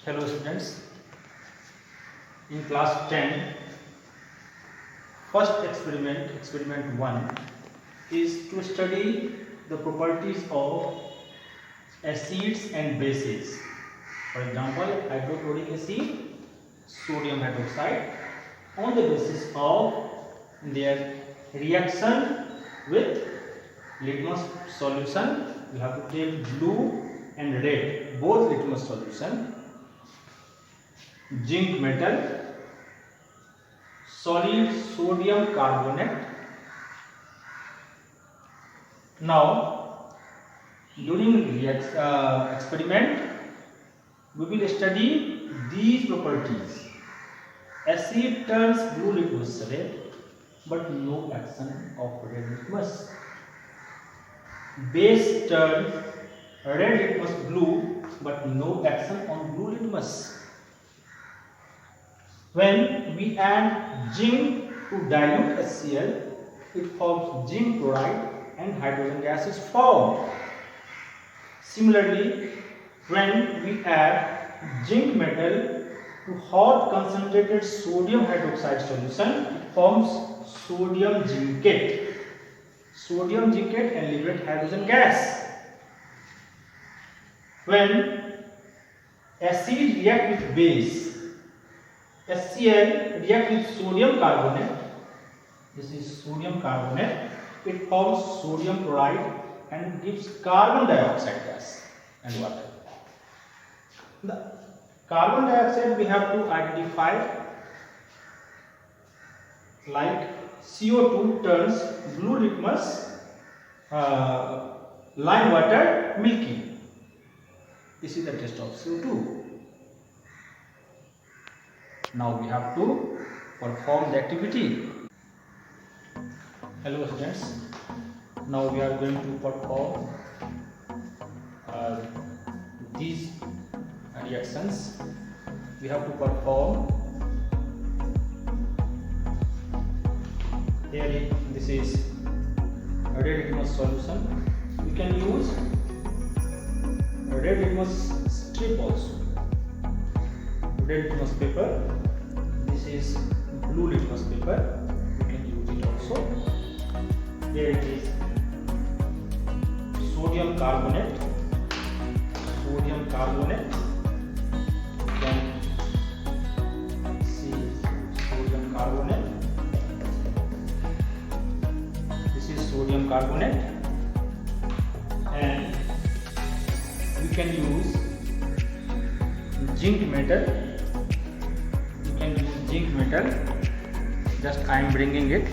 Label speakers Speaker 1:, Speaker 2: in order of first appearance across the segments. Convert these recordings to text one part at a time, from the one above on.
Speaker 1: Hello students, in class 10, first experiment 1 is to study the properties of acids and bases. For example, hydrochloric acid, sodium hydroxide, on the basis of their reaction with litmus solution. We have to take blue and red, both litmus solution, zinc metal, solid sodium carbonate. Now, during experiment, we will study these properties. Acid turns blue litmus red, but no action of red litmus. Base turns red litmus blue, but no action on blue litmus. When we add zinc to dilute HCl, it forms zinc chloride and hydrogen gas is formed. Similarly, when we add zinc metal to hot concentrated sodium hydroxide solution, it forms sodium zincate. Sodium zincate and liberate hydrogen gas. When acid react with base, HCl react with sodium carbonate. This is sodium carbonate. It forms sodium chloride and gives carbon dioxide gas and water. The carbon dioxide we have to identify, like CO2 turns blue litmus, lime water milky. This is the test of CO2. Now we have to perform the activity. Hello students. Now we are going to perform these reactions. We have to perform. Here this is a red litmus solution. We can use a red litmus strip also. Red litmus paper. This is blue litmus paper. We can use it also. Here it is sodium carbonate. Sodium carbonate. You can see sodium carbonate. This is sodium carbonate, and we can use zinc metal. You can use zinc metal. Just I am bringing it.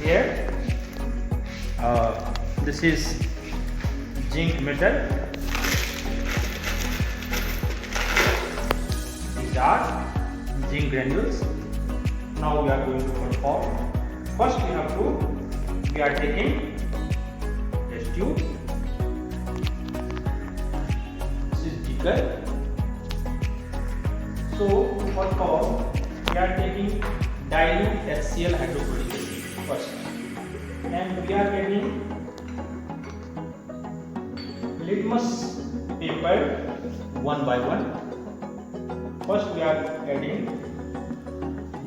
Speaker 1: Here. This is zinc metal. These are zinc granules. Now we are going to perform. First we are taking test tube. This is beaker. So to perform, we are taking dilute HCl hydrochloric acid first, and we are adding litmus paper one by one. First we are adding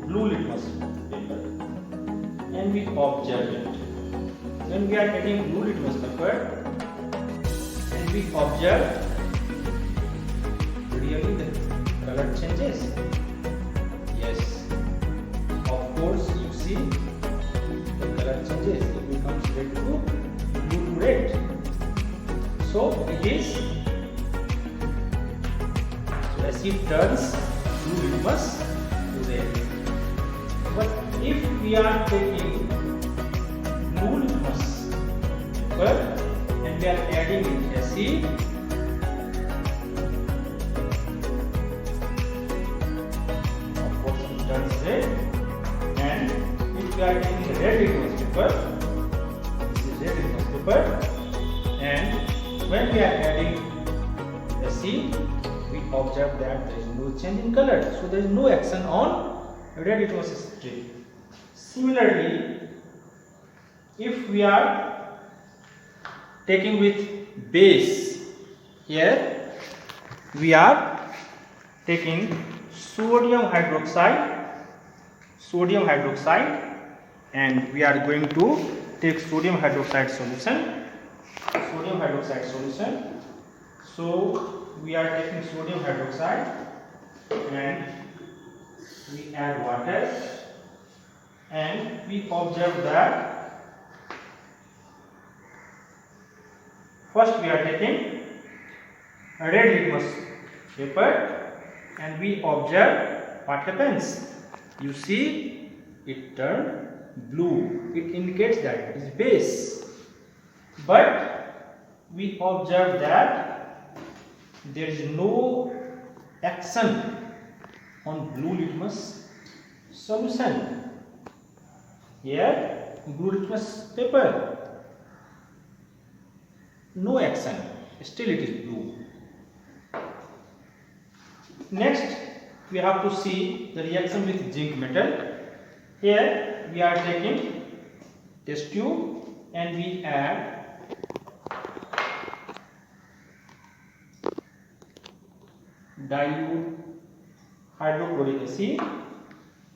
Speaker 1: blue litmus paper and we observe it. When we are adding blue litmus paper and we observe, really the color changes. Yes, of course you see the color changes. It becomes red to blue to red. So it is, so acid turns blue litmus to red. But if we are taking blue litmus paper and we are adding acid, of course it turns red. And if we are taking red litmus paper, this is red litmus paper, and when we are adding acid, we observe that there is no change in color. So there is no action on red litmus strip. Similarly, if we are taking with base, here we are taking sodium hydroxide, and we are going to take sodium hydroxide solution. So we are taking sodium hydroxide and we add water, and we observe that first we are taking a red litmus paper and we observe what happens. You see, it turned blue. It indicates that it is base. But we observe that there is no action on blue litmus solution. Here, blue litmus paper, no action, still it is blue. Next, we have to see the reaction with zinc metal. Here, we are taking test tube and we add dilute hydrochloric acid,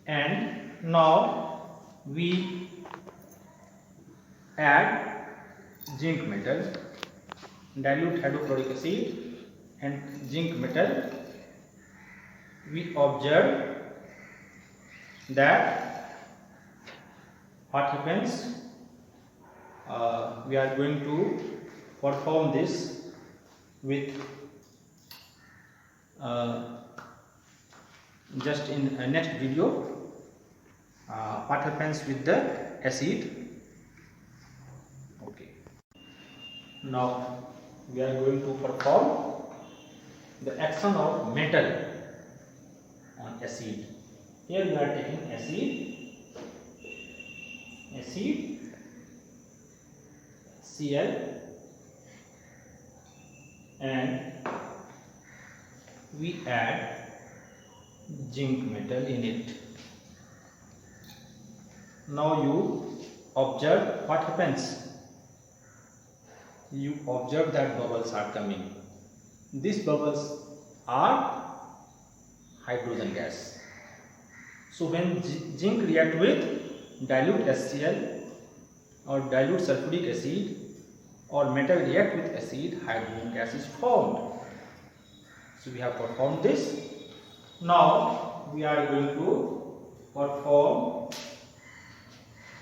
Speaker 1: and now we add zinc metal, dilute hydrochloric acid and zinc metal. We observe that what happens, we are going to perform this with just in next video, what happens with the acid. Okay, now we are going to perform the action of metal on acid. Here we are taking acid Cl, and we add zinc metal in it. Now you observe what happens. You observe that bubbles are coming. These bubbles are hydrogen gas. So when zinc react with dilute HCl or dilute sulfuric acid, or metal react with acid, hydrogen gas is formed. So we have performed this. Now we are going to perform.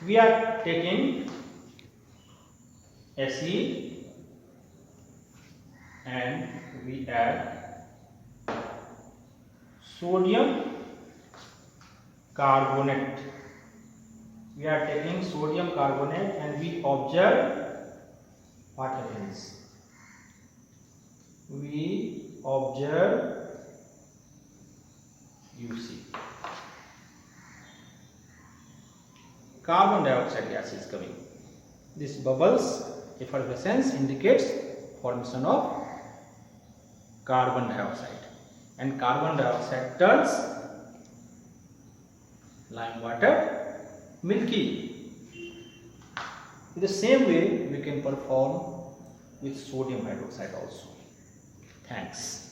Speaker 1: We are taking acid and we add sodium carbonate. We are taking sodium carbonate and we observe what happens. We observe, you see, carbon dioxide gas is coming. This bubbles effervescence indicates formation of carbon dioxide, and carbon dioxide turns lime water milky. In the same way we can perform with sodium hydroxide also. Thanks.